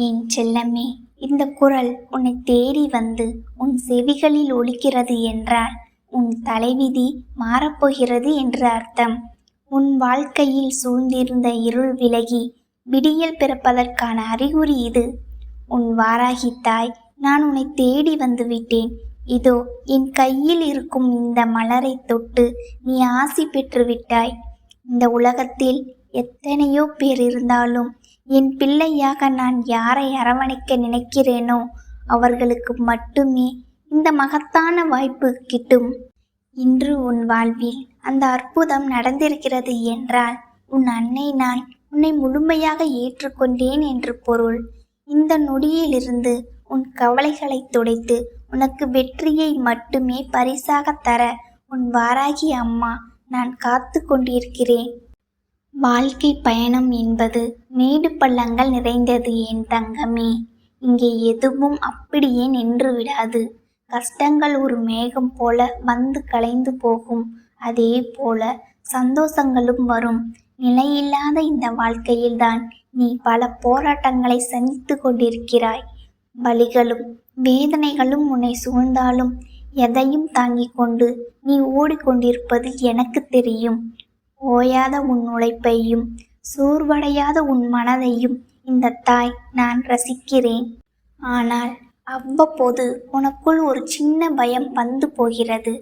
என் செல்லமே, இந்த குரல் உன்னை தேடி வந்து உன் செவிகளில் ஒலிக்கிறது என்றால் உன் தலைவிதி மாறப்போகிறது என்று அர்த்தம். உன் வாழ்க்கையில் சூழ்ந்திருந்த இருள் விலகி விடியல் பிறப்பதற்கான அறிகுறி இது. உன் வாராகி தாய், நான் உன்னை தேடி வந்து விட்டேன். இதோ என் கையில் இருக்கும் இந்த மலரை தொட்டு நீ ஆசி பெற்று விட்டாய். இந்த உலகத்தில் எத்தனையோ பேர் இருந்தாலும் என் பிள்ளையாக நான் யாரை அரவணைக்க நினைக்கிறேனோ அவர்களுக்கு மட்டுமே இந்த மகத்தான வாய்ப்பு கிட்டும். இன்று உன் வாழ்வில் அந்த அற்புதம் நடந்திருக்கிறது என்றால் உன் அன்னை நான் உன்னை முழுமையாக ஏற்றுக்கொண்டேன் என்று பொருள். இந்த நொடியிலிருந்து உன் கவலைகளை துடைத்து உனக்கு வெற்றியை மட்டுமே பரிசாக தர உன் வாராகி அம்மா நான் காத்து கொண்டிருக்கிறேன். வாழ்க்கை பயணம் என்பது மேடு பள்ளங்கள் நிறைந்தது என் தங்கமே. இங்கே எதுவும் அப்படியே நின்று விடாது. கஷ்டங்கள் ஒரு மேகம் போல வந்து கலைந்து போகும். அதே போல சந்தோஷங்களும் வரும். நிலையில்லாத இந்த வாழ்க்கையில்தான் நீ பல போராட்டங்களை சந்தித்து கொண்டிருக்கிறாய். வலிகளும் வேதனைகளும் உன்னை சூழ்ந்தாலும் எதையும் தாங்கிக் கொண்டு நீ ஓடிக்கொண்டிருப்பது எனக்கு தெரியும். ஓயாத உன் உழைப்பையும் சோர்வடையாத உன் மனதையும் இந்த தாய் நான் ரசிக்கிறேன். ஆனால் அவ்வப்போது உனக்குள் ஒரு சின்ன பயம் வந்து போகிறது.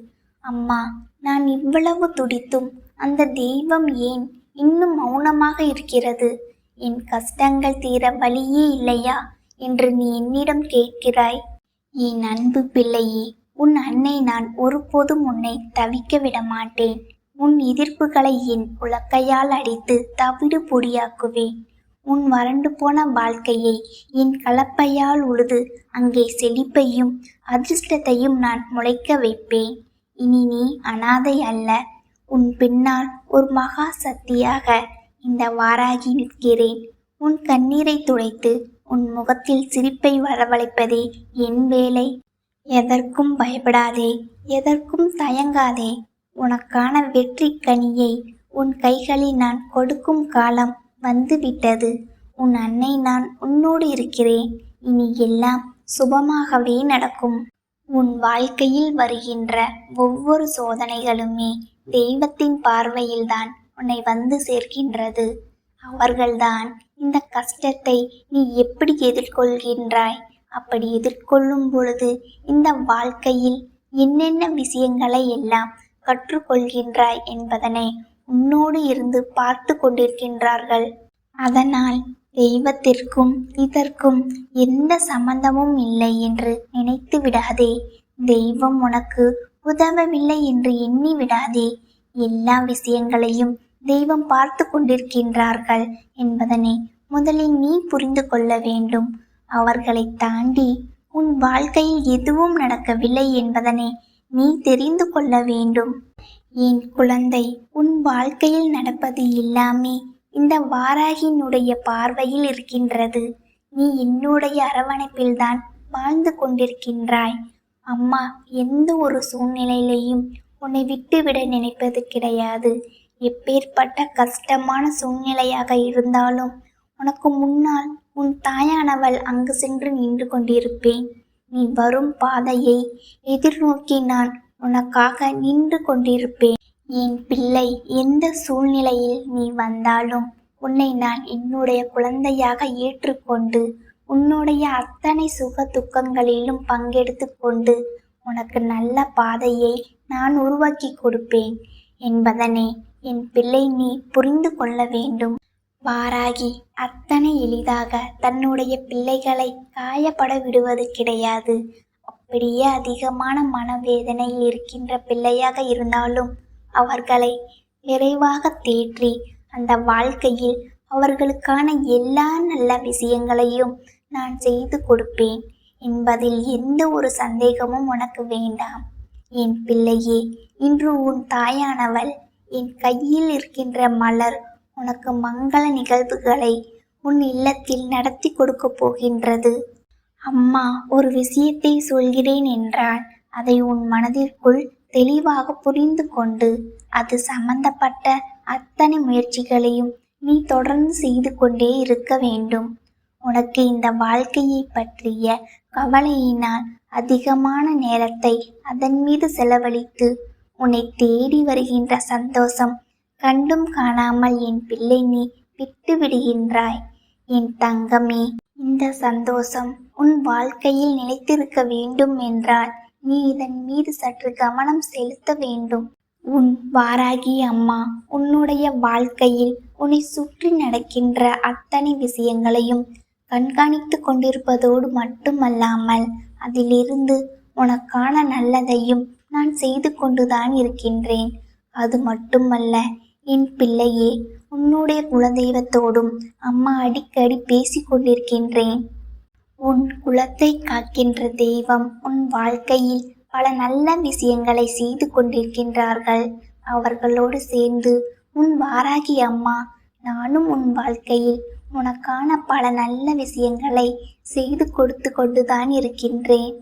அம்மா, நான் இவ்வளவு துடித்தும் அந்த தெய்வம் ஏன் இன்னும் மௌனமாக இருக்கிறது? என் கஷ்டங்கள் தீர வழியே இல்லையா என்று நீ என்னிடம் கேட்கிறாய். என் அன்பு பிள்ளையே, உன் அன்னை நான் ஒருபோதும் உன்னை தவிக்க விட மாட்டேன். உன் எதிர்ப்புகளை என் உலக்கையால் அடித்து தவிடு பொடியாக்குவேன். உன் வறண்டு போன வாழ்க்கையை என் கலப்பையால் உழுது அங்கே செழிப்பையும் அதிர்ஷ்டத்தையும் நான் முளைக்க வைப்பேன். இனி நீ அனாதை அல்ல. உன் பின்னால் ஒரு மகா சக்தியாக இந்த வாராகி நிற்கிறேன். உன் கண்ணீரை துடைத்து உன் முகத்தில் சிரிப்பை வரவழைப்பதே என் வேலை. எதற்கும் பயப்படாதே, எதற்கும் தயங்காதே. உனக்கான வெற்றி கனியை உன் கைகளில் நான் கொடுக்கும் காலம் வந்துவிட்டது. உன் அன்னை நான் உன்னோடு இருக்கிறேன். இனி எல்லாம் சுபமாகவே நடக்கும். உன் வாழ்க்கையில் வருகின்ற ஒவ்வொரு சோதனைகளுமே தெய்வத்தின் பார்வையில்தான் உன்னை வந்து சேர்க்கின்றது. அவர்கள்தான் இந்த கஷ்டத்தை நீ எப்படி எதிர்கொள்கின்றாய், அப்படி எதிர்கொள்ளும் பொழுது இந்த வாழ்க்கையில் என்னென்ன விஷயங்களை எல்லாம் கற்றுக்கொள்கின்றாய் என்பதனை உன்னோடு இருந்து பார்த்து கொண்டிருக்கின்றார்கள். அதனால் தெய்வத்திற்கும் இதற்கும் எந்த சம்பந்தமும் இல்லை என்று நினைத்து விடாதே. தெய்வம் உனக்கு உதவவில்லை என்று எண்ணி விடாதே. எல்லா விஷயங்களையும் தெய்வம் பார்த்து கொண்டிருக்கின்றார்கள் என்பதனை முதலில் நீ புரிந்து கொள்ள வேண்டும். அவர்களை தாண்டி உன் வாழ்க்கையில் எதுவும் நடக்கவில்லை என்பதனை நீ தெரிந்து கொள்ள வேண்டும். என் குழந்தை, உன் வாழ்க்கையில் நடப்பது எல்லாமே இந்த வாராகியினுடைய பார்வையில் இருக்கின்றது. நீ என்னுடைய அரவணைப்பில்தான் வாழ்ந்து கொண்டிருக்கின்றாய். அம்மா எந்த ஒரு சூழ்நிலையிலையும் உன்னை விட்டுவிட நினைப்பது கிடையாது. எப்பேற்பட்ட கஷ்டமான சூழ்நிலையாக இருந்தாலும் உனக்கு முன்னால் உன் தாயானவள் அங்கு சென்று நின்று கொண்டிருப்பேன். நீ வரும் பாதையை எதிர்நோக்கி நான் உனக்காக நின்று கொண்டிருப்பேன். என் பிள்ளை, எந்த சூழ்நிலையில் நீ வந்தாலும் உன்னை நான் என்னுடைய குழந்தையாக ஏற்றுக்கொண்டு உன்னுடைய அத்தனை சுக துக்கங்களிலும் பங்கெடுத்து கொண்டு உனக்கு நல்ல பாதையை நான் உருவாக்கி கொடுப்பேன் என்பதனை என் பிள்ளை நீ புரிந்து கொள்ள வேண்டும். வாராகி அத்தனை எளிதாக தன்னுடைய பிள்ளைகளை காயப்பட விடுவது கிடையாது. அப்படியே அதிகமான மனவேதனையில் இருக்கின்ற பிள்ளையாக இருந்தாலும் அவர்களை விரைவாக தேற்றி அந்த வாழ்க்கையில் அவர்களுக்கான எல்லா நல்ல விஷயங்களையும் நான் செய்து கொடுப்பேன் என்பதில் எந்த ஒரு சந்தேகமும் உனக்கு வேண்டாம். என் பிள்ளையே, இன்று உன் தாயானவள் என் கையில் இருக்கின்ற மலர் உனக்கு மங்கள நிகழ்வுகளை உன் இல்லத்தில் நடத்தி கொடுக்க போகின்றது. அம்மா ஒரு விஷயத்தை சொல்கிறேன் என்றால் அதை உன் மனதிற்குள் தெளிவாக புரிந்து கொண்டு அது சம்பந்தப்பட்ட அத்தனை முயற்சிகளையும் நீ தொடர்ந்து செய்து கொண்டே இருக்க வேண்டும். உனக்கு இந்த வாழ்க்கையை பற்றிய கவலையினால் அதிகமான நேரத்தை அதன் மீது செலவழித்து உன்னை தேடி வருகின்ற சந்தோஷம் கண்டும் காணாமல் என் பிள்ளை நீ விட்டு விடுகின்றாய். என் தங்கமே, இந்த சந்தோஷம் உன் வாழ்க்கையில் நிலைத்திருக்க வேண்டும் என்றால் நீ இதன் மீது சற்று கவனம் செலுத்த வேண்டும். உன் வாராகி அம்மா உன்னுடைய வாழ்க்கையில் உன்னை சுற்றி நடக்கின்ற அத்தனை விஷயங்களையும் கண்காணித்து கொண்டிருப்பதோடு மட்டுமல்லாமல் அதிலிருந்து உனக்கான நல்லதையும் நான் செய்து கொண்டுதான் இருக்கின்றேன். அது மட்டுமல்ல என் பிள்ளையே, உன்னுடைய குலதெய்வத்தோடும் அம்மா அடிக்கடி பேசி கொண்டிருக்கின்றேன். உன் குலத்தை காக்கின்ற தெய்வம் உன் வாழ்க்கையில் பல நல்ல விஷயங்களை செய்து கொண்டிருக்கின்றார்கள். அவர்களோடு சேர்ந்து உன் வாராகி அம்மா நானும் உன் வாழ்க்கையில் உனக்கான பல நல்ல விஷயங்களை செய்து கொடுத்து கொண்டுதான் இருக்கின்றேன்.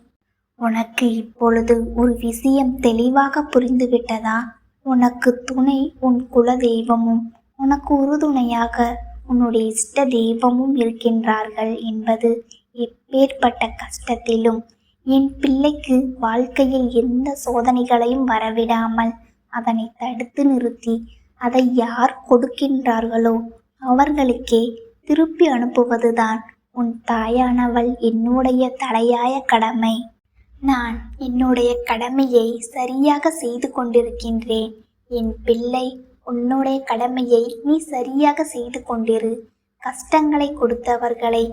உனக்கு இப்பொழுது ஒரு விஷயம் தெளிவாக புரிந்துவிட்டதா? உனக்கு துணை உன் குல தெய்வமும் உனக்கு உறுதுணையாக உன்னுடைய இஷ்ட தெய்வமும் இருக்கின்றார்கள் என்பது எப்பேற்பட்ட கஷ்டத்திலும் என் பிள்ளைக்கு வாழ்க்கையில் எந்த சோதனைகளையும் வரவிடாமல் அதனை தடுத்து நிறுத்தி அதை யார் கொடுக்கின்றார்களோ அவர்களுக்கே திருப்பி அனுப்புவதுதான் உன் தாயானவள் என்னுடைய தலையாய கடமை. நான் என்னுடைய கடமையை சரியாக செய்து கொண்டிருக்கின்றேன். என் பிள்ளை, உன்னுடைய கடமையை நீ சரியாக செய்து கொண்டிரு. கஷ்டங்களை கொடுத்தவர்களை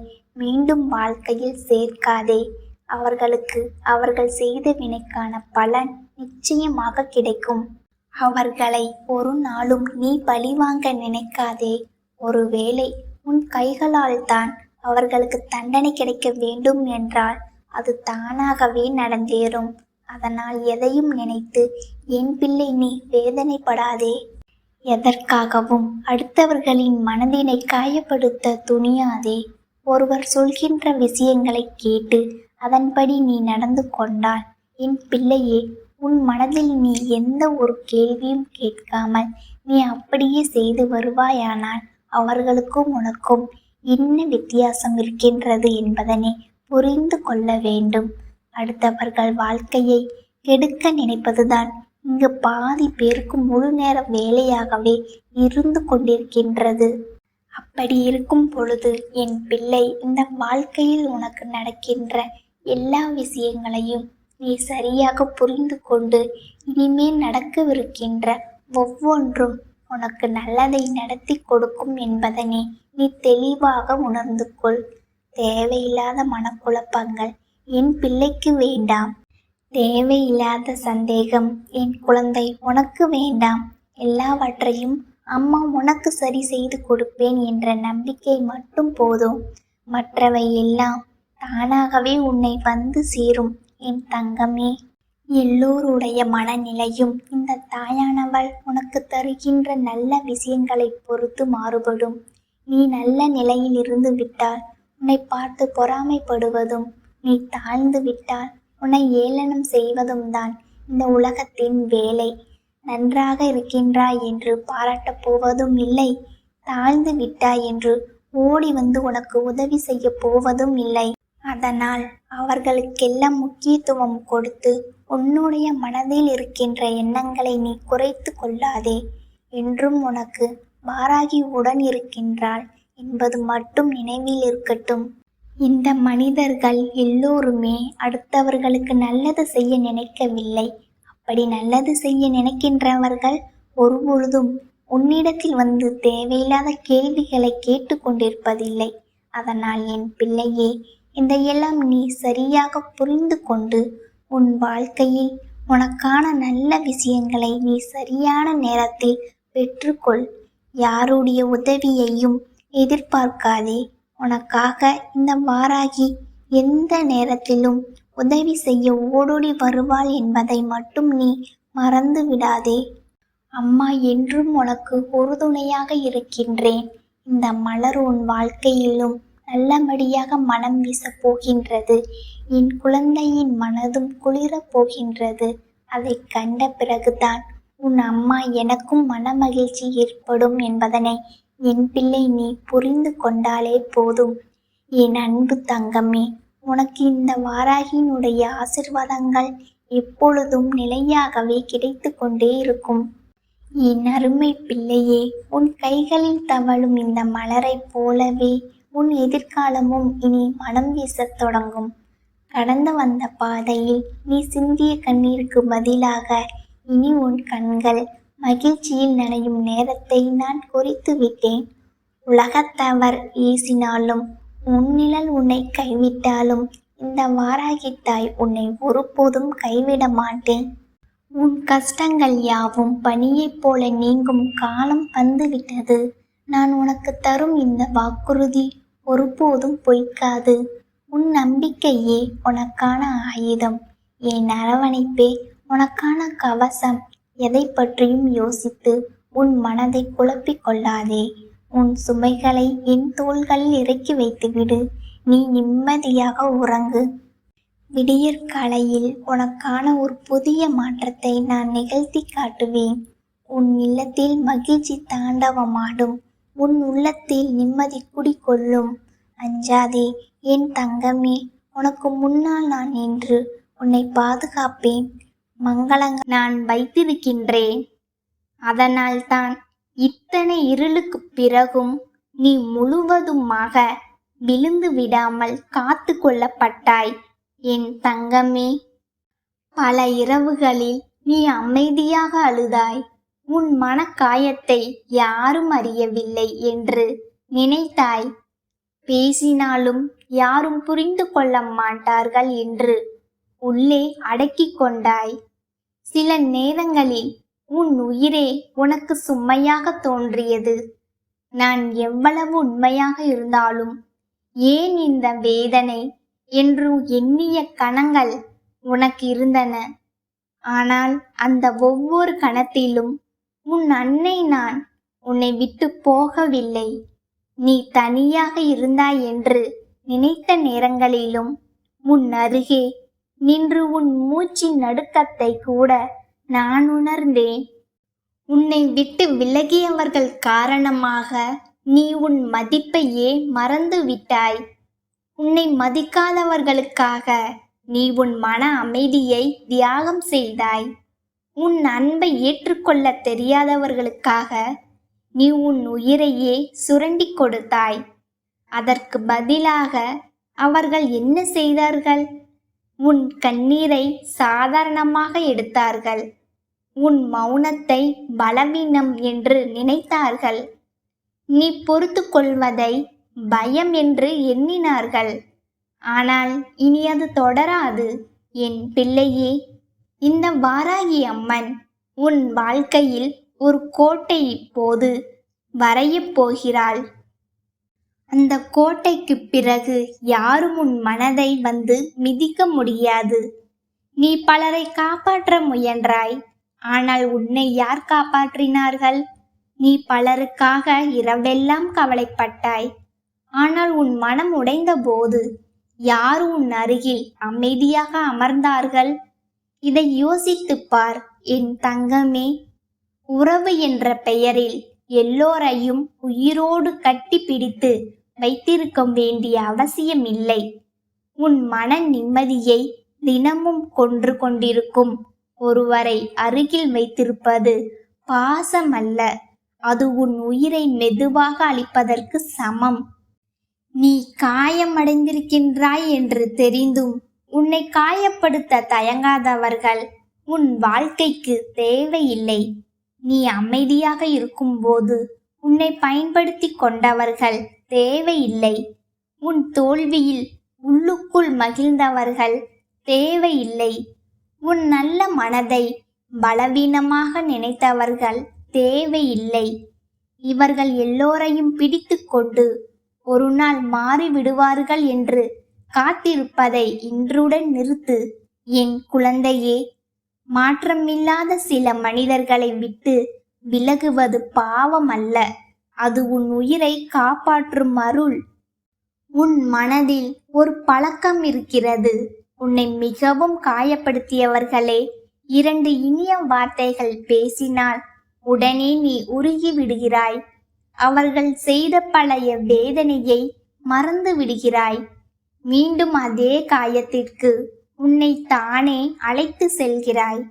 மீண்டும் வாழ்க்கையில் சேர்க்காதே. அவர்களுக்கு அவர்கள் செய்த வினைக்கான பலன் நிச்சயமாக கிடைக்கும். அவர்களை ஒரு நாளும் நீ பழிவாங்க நினைக்காதே. ஒருவேளை உன் கைகளால் தான் அவர்களுக்கு தண்டனை கிடைக்க வேண்டும் என்றால் அது தானாகவே நடந்தேறும். அதனால் எதையும் நினைத்து என் பிள்ளை நீ வேதனைப்படாதே. எதற்காகவும் அடுத்தவர்களின் மனதினை காயப்படுத்த துணியாதே. ஒருவர் சொல்கின்ற விஷயங்களை கேட்டு அதன்படி நீ நடந்து கொண்டால் என் பிள்ளையே, உன் மனதில் நீ எந்த ஒரு கேள்வியும் கேட்காமல் நீ அப்படியே செய்து வருவாயானால் அவர்களுக்கும் உனக்கும் என்ன வித்தியாசம் இருக்கின்றது என்பதனை புரிந்து கொள்ள வேண்டும். அடுத்தவர்கள் வாழ்க்கையை கெடுக்க நினைப்பதுதான் இங்கு பாதி பேருக்கு முழு நேர வேலையாகவே இருந்து கொண்டிருக்கின்றது. அப்படி இருக்கும் பொழுது என் பிள்ளை, இந்த வாழ்க்கையில் உனக்கு நடக்கின்ற எல்லா விஷயங்களையும் நீ சரியாக புரிந்து கொண்டு இனிமேல் நடக்கவிருக்கின்ற ஒவ்வொன்றும் உனக்கு நல்லதை நடத்தி கொடுக்கும் என்பதனை நீ தெளிவாக உணர்ந்து கொள். தேவையில்லாத மனக்குழப்பங்கள் என் பிள்ளைக்கு வேண்டாம். தேவையில்லாத சந்தேகம் என் குழந்தை உனக்கு வேண்டாம். எல்லாவற்றையும் அம்மா உனக்கு சரி செய்து கொடுப்பேன் என்ற நம்பிக்கை மட்டும் போதும். மற்றவை எல்லாம் தானாகவே உன்னை வந்து சேரும் என் தங்கமே. எல்லோருடைய மனநிலையும் இந்த தாயானவள் உனக்கு தருகின்ற நல்ல விஷயங்களை பொறுத்து மாறுபடும். நீ நல்ல நிலையில் இருந்து விட்டால் உன்னை பார்த்து பொறாமைப்படுவதும், நீ தாழ்ந்து விட்டால் உன்னை ஏளனம் செய்வதும் தான் இந்த உலகத்தின் வேலை. நன்றாக இருக்கின்றாய் என்று பாராட்டப் போவதும் இல்லை, தாழ்ந்து விட்டாய் என்று ஓடி வந்து உனக்கு உதவி செய்ய போவதும் இல்லை. அதனால் அவர்களுக்கெல்லாம் முக்கியத்துவம் கொடுத்து உன்னுடைய மனதில் இருக்கின்ற எண்ணங்களை நீ குறைத்து கொள்ளாதே. என்றும் உனக்கு வாராகி உடன் இருக்கின்றாள் என்பது மட்டும் நினைவில் இருக்கட்டும். இந்த மனிதர்கள் எல்லோருமே அடுத்தவர்களுக்கு நல்லது செய்ய நினைக்கவில்லை. அப்படி நல்லது செய்ய நினைக்கின்றவர்கள் ஒருபொழுதும் உன்னிடத்தில் வந்து தேவையில்லாத கேள்விகளை கேட்டு கொண்டிருப்பதில்லை. அதனால் என் பிள்ளையே, இதையெல்லாம் நீ சரியாக புரிந்து கொண்டு உன் வாழ்க்கையில் உனக்கான நல்ல விஷயங்களை நீ சரியான நேரத்தில் பெற்றுக்கொள். யாருடைய உதவியையும் எதிர்பார்க்காதே. உனக்காக இந்த வாராகி எந்த நேரத்திலும் உதவி செய்ய ஓடோடி வருவாள் என்பதை மட்டும் நீ மறந்து விடாதே. அம்மா என்றும் உனக்கு உறுதுணையாக இருக்கின்றேன். இந்த மலர் உன் வாழ்க்கையிலும் நல்லபடியாக மனம் வீசப் போகின்றது. என் குழந்தையின் மனதும் குளிரப் போகின்றது. அதை கண்ட பிறகுதான் உன் அம்மா எனக்கும் மன மகிழ்ச்சி ஏற்படும் என்பதனை என் பிள்ளை நீ புரிந்து கொண்டாலே போதும். என் அன்பு தங்கமே, உனக்கு இந்த வாராகியினுடைய ஆசிர்வாதங்கள் எப்பொழுதும் நிலையாகவே கிடைத்து கொண்டே இருக்கும். என் அருமை பிள்ளையே, உன் கைகளில் தவழும் இந்த மலரைப் போலவே உன் எதிர்காலமும் இனி மனம் வீசத் தொடங்கும். கடந்து வந்த பாதையில் நீ சிந்திய கண்ணீருக்கு பதிலாக இனி உன் கண்கள் மகிழ்ச்சியில் நனையும் நேரத்தை நான் குறித்து விட்டேன். உலகத்தவர் ஏசினாலும் உன் நிழல் உன்னை கைவிட்டாலும் இந்த வாராகி தாய் உன்னை ஒருபோதும் கைவிட மாட்டேன். உன் கஷ்டங்கள் யாவும் பனியைப் போல நீங்கும் காலம் வந்துவிட்டது. நான் உனக்கு தரும் இந்த வாக்குறுதி ஒருபோதும் பொய்க்காது. உன் நம்பிக்கையே உனக்கான ஆயுதம். என் அரவணைப்பே உனக்கான கவசம். எதை பற்றியும் யோசித்து உன் மனதை குழப்பிக் கொள்ளாதே. உன் சுமைகளை என் தோள்களில் இறக்கி வைத்துவிடு. நீ நிம்மதியாக உறங்கு. விடியற்காலையில் உனக்கான ஒரு புதிய மாற்றத்தை நான் நிகழ்த்தி காட்டுவேன். உன் இல்லத்தில் மகிழ்ச்சி தாண்டவமாடும். உன் உள்ளத்தில் நிம்மதி குடிகொள்ளும். அஞ்சாதே என் தங்கமே, உனக்கு முன்னால் நான் நின்று உன்னை பாதுகாப்பேன். மங்களங்கள் நான் வைத்திருக்கின்றேன். அதனால்தான் இத்தனை இருளுக்குப் பிறகும் நீ முழுவதுமாக விழுந்து விடாமல் காத்து கொள்ளப்பட்டாய் என் தங்கமே. பல இரவுகளில் நீ அமைதியாக அழுதாய். உன் மனக்காயத்தை யாரும் அறியவில்லை என்று நினைத்தாய். பேசினாலும் யாரும் புரிந்து கொள்ள மாட்டார்கள் என்று உள்ளே அடக்கிக் கொண்டாய். சில நேரங்களில் உன் உயிரே உனக்கு சுமையாக தோன்றியது. நான் எவ்வளவு உண்மையாக இருந்தாலும் ஏன் இந்த வேதனை என்று எண்ணிய கணங்கள் உனக்கு இருந்தன. ஆனால் அந்த ஒவ்வொரு கணத்திலும் உன் அன்னை நான் உன்னை விட்டு போகவில்லை. நீ தனியாக இருந்தாய் என்று நினைத்த நேரங்களிலும் உன் அருகே நின்று உன் மூச்சின் நடுக்கத்தை கூட நான் உணர்ந்தேன். உன்னை விட்டு விலகியவர்கள் காரணமாக நீ உன் மதிப்பையே மறந்து விட்டாய். உன்னை மதிக்காதவர்களுக்காக நீ உன் மன அமைதியை தியாகம் செய்தாய். உன் அன்பை ஏற்றுக்கொள்ள தெரியாதவர்களுக்காக நீ உன் உயிரையே சுரண்டி கொடுத்தாய். அதற்கு பதிலாக அவர்கள் என்ன செய்தார்கள்? உன் கண்ணீரை சாதாரணமாக எடுத்தார்கள். உன் மௌனத்தை பலவீனம் என்று நினைத்தார்கள். நீ பொறுத்து கொள்வதை பயம் என்று எண்ணினார்கள். ஆனால் இனி அது தொடராது என் பிள்ளையே. இந்த வாராகி அம்மன் உன் வாழ்க்கையில் ஒரு கோட்டை இப்போது வரையப் போகிறாள். அந்த கோட்டைக்கு பிறகு யாரும் உன் மனதை வந்து மிதிக்க முடியாது. நீ பலரை காப்பாற்ற முயன்றாய். ஆனால் உன்னை யார் காப்பாற்றினார்கள்? நீ பலருக்காக இரவெல்லாம் கவலைப்பட்டாய். ஆனால் உன் மனம் உடைந்த போது யார் உன் அருகில் அமைதியாக அமர்ந்தார்கள்? இதை யோசித்துப் பார் என் தங்கமே. உறவு என்ற பெயரில் எல்லோரையும் உயிரோடு கட்டி பிடித்து வைத்திருக்க வேண்டிய அவசியம் இல்லை. உன் மன நிம்மதியை தினமும் கொன்று கொண்டிருக்கும் ஒருவரை அருகில் வைத்திருப்பது பாசம் அல்ல, அது உன் உயிரை மெதுவாக அழிப்பதற்கு சமம். நீ காயமடைந்திருக்கின்றாய் என்று தெரிந்தும் உன்னை காயப்படுத்த தயங்காதவர்கள் உன் வாழ்க்கைக்கு தேவையில்லை. நீ அமைதியாக இருக்கும்போது உன்னை பயன்படுத்தி கொண்டவர்கள் தேவையில்லை. உன் தோல்வியில் உள்ளுக்குள் மகிழ்ந்தவர்கள் தேவையில்லை. உன் நல்ல மனதை பலவீனமாக நினைத்தவர்கள் தேவையில்லை. இவர்கள் எல்லோரையும் பிடித்து கொண்டு ஒரு நாள் மாறிவிடுவார்கள் என்று காத்திருப்பதை இன்றுடன் நிறுத்து என் குழந்தையே. மாற்றமில்லாத சில மனிதர்களை விட்டு விலகுவது பாவம் அல்ல, அது உன் உயிரை காப்பாற்றும் அருள். உன் மனதில் ஒரு பழக்கம் இருக்கிறது. உன்னை மிகவும் காயப்படுத்தியவர்களே 2 இனிய வார்த்தைகள் பேசினால் உடனே நீ உருகி விடுகிறாய். அவர்கள் செய்த பழைய வேதனையை மறந்து விடுகிறாய். மீண்டும் அதே காயத்திற்கு உன்னை தானே அழைத்து செல்கிறாய்.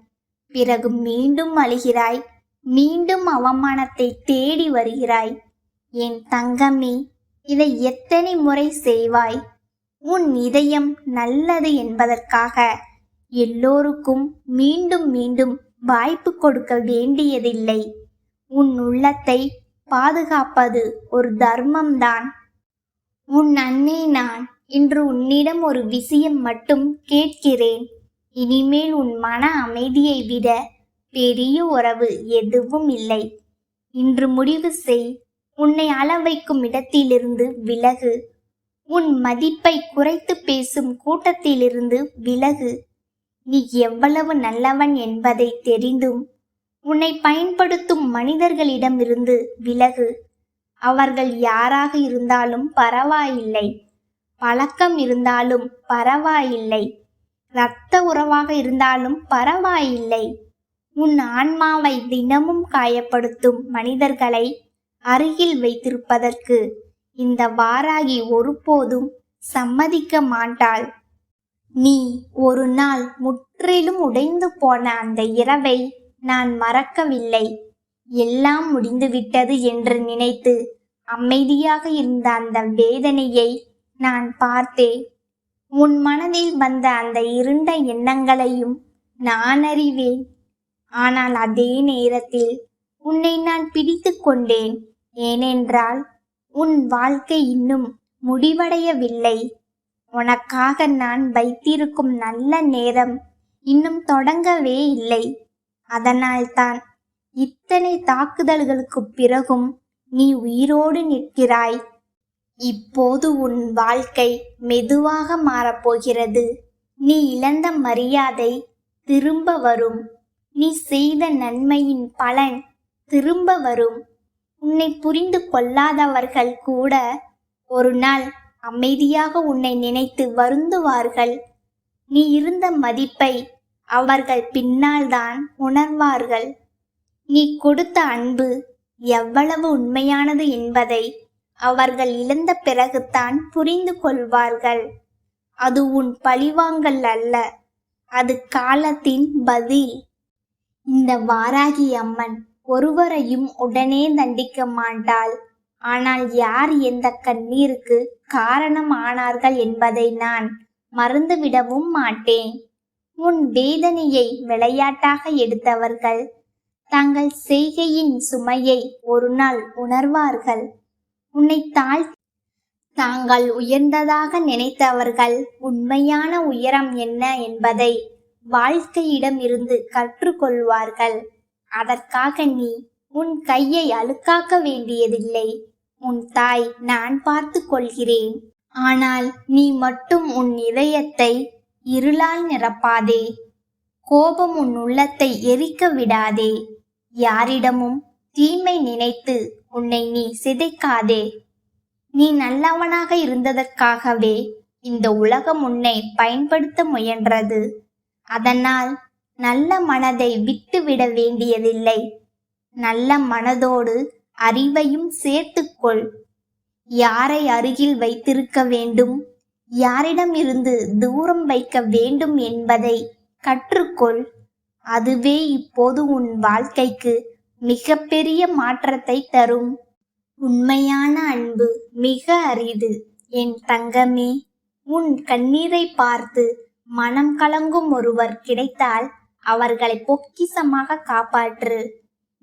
பிறகு மீண்டும் அழுகிறாய். மீண்டும் அவமானத்தை தேடி வருகிறாய். என் தங்கமே, இதை எத்தனை முறை செய்வாய்? உன் இதயம் நல்லது என்பதற்காக எல்லோருக்கும் மீண்டும் மீண்டும் வாய்ப்பு கொடுக்க வேண்டியதில்லை. உன் உள்ளத்தை பாதுகாப்பது ஒரு தர்மம்தான். உன் அன்னை நான் இன்று உன்னிடம் ஒரு விஷயம் மட்டும் கேட்கிறேன். இனிமேல் உன் மன அமைதியை விட பெரிய உறவு எதுவும் இல்லை. இன்று முடிவு செய். உன்னை அள வைக்கும் இடத்திலிருந்து விலகு. உன் மதிப்பை குறைத்து பேசும் கூட்டத்திலிருந்து விலகு. நீ எவ்வளவு நல்லவன் என்பதை தெரிந்தும் உன்னை பயன்படுத்தும் மனிதர்களிடமிருந்து விலகு. அவர்கள் யாராக இருந்தாலும் பரவாயில்லை. பழக்கம் இருந்தாலும் பரவாயில்லை. இரத்த உறவாக இருந்தாலும் பரவாயில்லை. உன் ஆன்மாவை தினமும் காயப்படுத்தும் மனிதர்களை அருகில் வைத்திருப்பதற்கு இந்த வாராகி ஒருபோதும் சம்மதிக்க மாட்டாள். நீ ஒரு நாள் முற்றிலும் உடைந்து போன அந்த இரவை நான் மறக்கவில்லை. எல்லாம் முடிந்துவிட்டது என்று நினைத்து அமைதியாக இருந்த அந்த வேதனையை நான் பார்த்தேன். உன் மனதில் வந்த அந்த இருண்ட எண்ணங்களையும் நான் அறிவேன். ஆனால் அதே நேரத்தில் உன்னை நான் பிடித்து கொண்டேன். ஏனென்றால் உன் வாழ்க்கை இன்னும் முடிவடையவில்லை. உனக்காக நான் வைத்திருக்கும் நல்ல நேரம் இன்னும் தொடங்கவே இல்லை. அதனால்தான் இத்தனை தாக்குதல்களுக்கு பிறகும் நீ உயிரோடு நிற்கிறாய். இப்போது உன் வாழ்க்கை மெதுவாக மாறப்போகிறது. நீ இழந்த மரியாதை திரும்ப வரும். நீ செய்த நன்மையின் பலன் திரும்ப வரும். உன்னை புரிந்து கொள்ளாதவர்கள் கூட ஒரு நாள் அமைதியாக உன்னை நினைத்து வருந்துவார்கள். நீ இருந்த மதிப்பை அவர்கள் பின்னால் தான் உணர்வார்கள். நீ கொடுத்த அன்பு எவ்வளவு உண்மையானது என்பதை அவர்கள் இழந்த பிறகுதான் புரிந்து கொள்வார்கள். அது உன் பழிவாங்கல் அல்ல, அது காலத்தின் பதில். இந்த வாராகி அம்மன் ஒருவரையும் உடனே தண்டிக்க மாட்டாள். ஆனால் யார் எந்த கண்ணீருக்கு காரணம் ஆனார்கள் என்பதை நான் மறந்துவிடவும் மாட்டேன். உன் வேதனையை விளையாட்டாக எடுத்தவர்கள் தங்கள் செய்கையின் சுமையை ஒரு நாள் உணர்வார்கள். உன்னை தாங்கள் உயர்ந்ததாக நினைத்தவர்கள் உண்மையான உயரம் என்ன என்பதை வாழ்க்கையிடம் இருந்து கற்றுக்கொள்வார்கள். அதற்காக நீ உன் கையை அழுக்காக்க வேண்டியதில்லை. உன் தாய் நான் பார்த்து கொள்கிறேன். ஆனால் நீ மட்டும் உன் இதயத்தை இருளால் நிரப்பாதே. கோபம் உன் உள்ளத்தை எரிக்க விடாதே. யாரிடமும் தீமை நினைத்து உன்னை நீ சிதைக்காதே. நீ நல்லவனாக இருந்ததற்காகவே இந்த உலகம் உன்னை பயன்படுத்த முயன்றது. அதனால் நல்ல மனதை விட்டுவிட வேண்டியதில்லை. நல்ல மனதோடு அறிவையும் சேர்த்துக்கொள். யாரை அருகில் வைத்திருக்க வேண்டும், யாரிடம் இருந்து தூரம் வைக்க வேண்டும் என்பதை கற்றுக்கொள். அதுவே இப்போது உன் வாழ்க்கைக்கு மிக பெரிய மாற்றத்தை தரும். உண்மையான அன்பு மிக அரிது என் தங்கமே. உன் கண்ணீரை பார்த்து மனம் கலங்கும் ஒருவர் கிடைத்தால் அவர்களை பொக்கிஷமாக காப்பாற்று.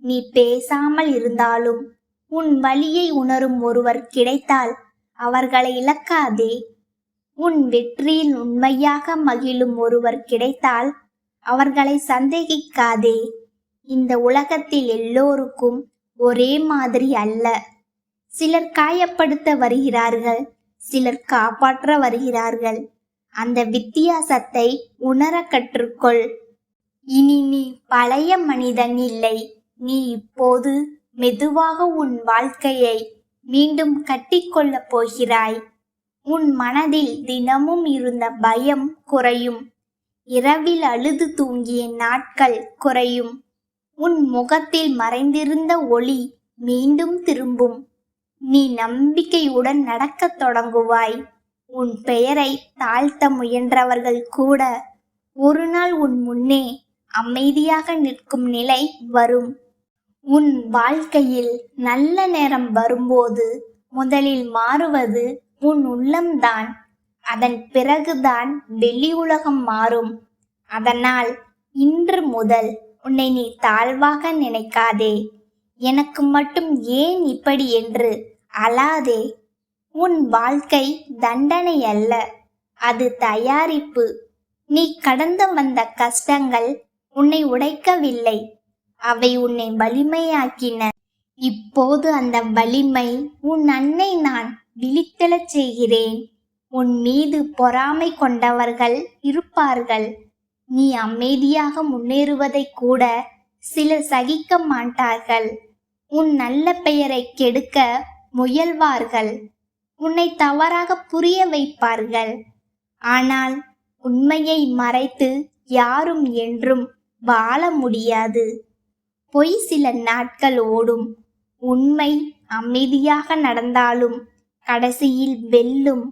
நீ பேசாமல் இருந்தாலும் உன் வலியை உணரும் ஒருவர் கிடைத்தால் அவர்களை இழக்காதே. உன் வெற்றியில் உண்மையாக மகிழும் ஒருவர் கிடைத்தால் அவர்களை சந்தேகிக்காதே. இந்த உலகத்தில் எல்லோருக்கும் ஒரே மாதிரி அல்ல. சிலர் காயப்படுத்த வருகிறார்கள், சிலர் காப்பாற்ற வருகிறார்கள். அந்த வித்தியாசத்தை உணர கற்றுக்கொள். இனி நீ பழைய மனிதன் இல்லை. நீ இப்போது மெதுவாக உன் வாழ்க்கையை மீண்டும் கட்டிக்கொள்ளப் போகிறாய். உன் மனதில் தினமும் இருந்த பயம் குறையும். இரவில் அழுது தூங்கிய நாட்கள் குறையும். உன் முகத்தில் மறைந்திருந்த ஒளி மீண்டும் திரும்பும். நீ நம்பிக்கையுடன் நடக்கத் தொடங்குவாய். உன் பெயரை தாழ்த்த முயன்றவர்கள் கூட ஒரு நாள் உன் முன்னே அமைதியாக நிற்கும் நிலை வரும். உன் வாழ்க்கையில் நல்ல நேரம் வரும்போது முதலில் மாறுவது உன் உள்ளம்தான். அதன் பிறகுதான் வெளி உலகம் மாறும். அதனால் இன்று முதல் உன்னை நீ தாழ்வாக நினைக்காதே. எனக்கு மட்டும் ஏன் இப்படி என்று அழாதே. உன் வாழ்க்கை தண்டனை அல்ல, அது தயாரிப்பு. நீ கடந்து வந்த கஷ்டங்கள் உன்னை உடைக்கவில்லை, அவை உன்னை வலிமையாக்கின. இப்போது அந்த வலிமை உன் அன்னை நான் விழித்தெழச் செய்கிறேன். உன் மீது பொறாமை கொண்டவர்கள் இருப்பார்கள். நீ அமைதியாக முன்னேறுவதை கூட சிலர் சகிக்க மாட்டார்கள். உன் நல்ல பெயரை கெடுக்க முயல்வார்கள். உன்னை தவறாக புரிய வைப்பார்கள். ஆனால் உண்மையை மறைத்து யாரும் என்றும் வாழ முடியாது. பொய் சில நாட்கள் ஓடும். உண்மை அமைதியாக நடந்தாலும் கடைசியில் வெல்லும்.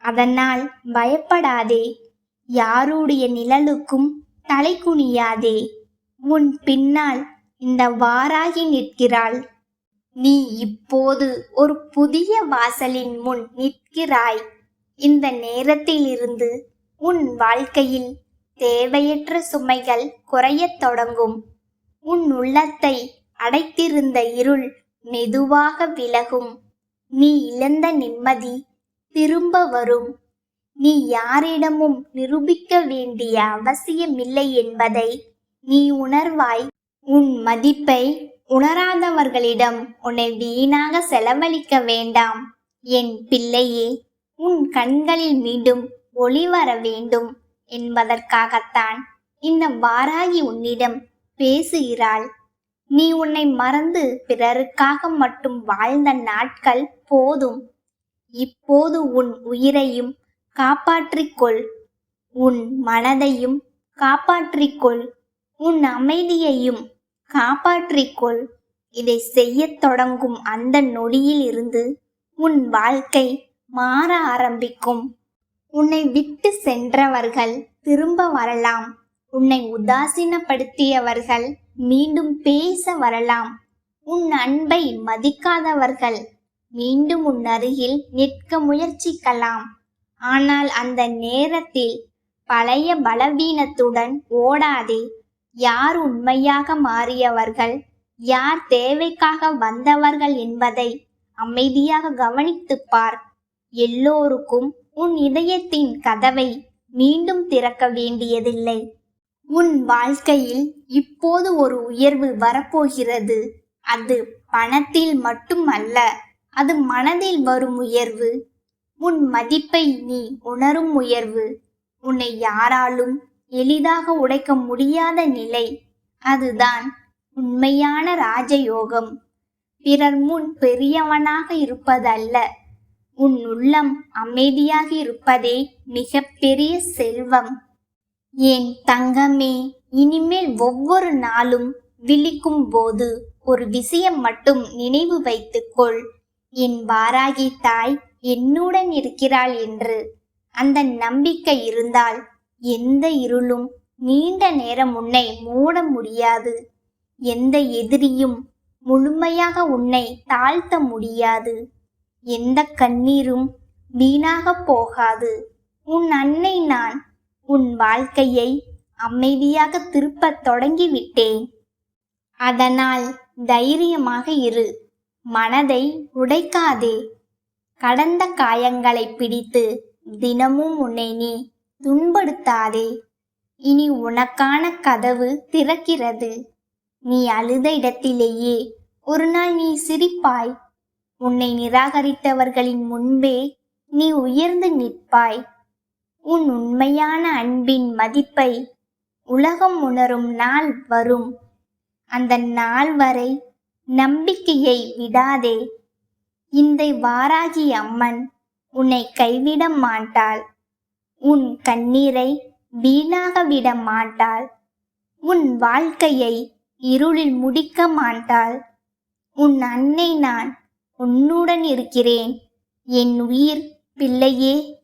அதனால் பயப்படாதே. யாருடைய நிழலுக்கும் தலை குனியாதே. உன் பின்னால் இந்த வாராகி நிற்கிறாள். நீ இப்போது ஒரு புதிய வாசலின் முன் நிற்கிறாய். இந்த நேரத்திலிருந்து உன் வாழ்க்கையில் தேவையற்ற சுமைகள் குறையத் தொடங்கும். உன் உள்ளத்தை அடைத்திருந்த இருள் மெதுவாக விலகும். நீ இழந்த நிம்மதி திரும்ப வரும். நீ யாரிடமும் நிரூபிக்க வேண்டிய அவசியமில்லை என்பதை நீ உணர்வாய். உன் மதிப்பை உணராதவர்களிடம் உன்னை வீணாக செலவழிக்க வேண்டாம். என் பிள்ளையே, உன் கண்களில் மீண்டும் ஒளி வர வேண்டும் என்பதற்காகத்தான் இந்த வாராகி உன்னிடம் பேசுகிறாள். நீ உன்னை மறந்து பிறருக்காக மட்டும் வாழ்ந்த நாட்கள் போதும். இப்போது உன் உயிரையும் காப்பாற்றிக்கொள். உன் மனதையும் காப்பாற்றிக்கொள். உன் அமைதியையும் காப்பாற்றிக்கொள். இதை செய்யத் தொடங்கும் அந்த நொடியில் இருந்து உன் வாழ்க்கை மாற ஆரம்பிக்கும். உன்னை விட்டு சென்றவர்கள் திரும்ப வரலாம். உன்னை உதாசீனப்படுத்தியவர்கள் மீண்டும் பேச வரலாம். உன் அன்பை மதிக்காதவர்கள் மீண்டும் உன் அருகில் நிற்க முயற்சிக்கலாம். ஆனால் அந்த நேரத்தில் பழைய பலவீனத்துடன் ஓடாதே. யார் உண்மையாக மாறியவர்கள், யார் தேவைக்காக வந்தவர்கள் என்பதை அமைதியாக கவனித்துப் பார். எல்லோருக்கும் உன் இதயத்தின் கதவை மீண்டும் திறக்க வேண்டியதில்லை. உன் வாழ்க்கையில் இப்போது ஒரு உயர்வு வரப்போகிறது. அது பணத்தில் மட்டும் அல்ல, அது மனதில் வரும் உயர்வு. உன் மதிப்பை நீ உணரும் உயர்வு. உன்னை யாராலும் எளிதாக உடைக்க முடியாத நிலை. அதுதான் உண்மையான ராஜயோகம். பிறர் முன் பெரியவனாக இருப்பதல்ல, உன் உள்ளம் அமைதியாக இருப்பதே மிக பெரிய செல்வம். என் தங்கமே, இனிமேல் ஒவ்வொரு நாளும் விழிக்கும் போது ஒரு விஷயம் மட்டும் நினைவு வைத்துக்கொள். என் வாராகி தாய் என்னுடன் இருக்கிறாள் என்று. அந்த நம்பிக்கை இருந்தால் எந்த இருளும் நீண்ட நேரம் உன்னை மூட முடியாது. எந்த எதிரியும் முழுமையாக உன்னை தாழ்த்த முடியாது. எந்த கண்ணீரும் வீணாக போகாது. உன் அன்னை நான் உன் வாழ்க்கையை அமைதியாக திருப்பத் தொடங்கிவிட்டேன். அதனால் தைரியமாக இரு. மனதை உடைக்காதே. கடந்த காயங்களை பிடித்து தினமும் உன்னை நீ துன்படுத்தாதே. இனி உனக்கான கதவு திறக்கிறது. நீ அழுத இடத்திலேயே ஒரு நாள் நீ சிரிப்பாய். உன்னை நிராகரித்தவர்களின் முன்பே நீ உயர்ந்து நிற்பாய். உன் உண்மையான அன்பின் மதிப்பை உலகம் உணரும் நாள் வரும். அந்த நாள் வரை நம்பிக்கையை விடாதே. இந்த வாராகி அம்மன் உன்னை கைவிட மாட்டாள். உன் கண்ணீரை வீணாக விட மாட்டாள். உன் வாழ்க்கையை இருளில் முடிக்க மாட்டாள். உன் அன்னை நான் உன்னுடன் இருக்கிறேன். என் உயிர் பிள்ளையே,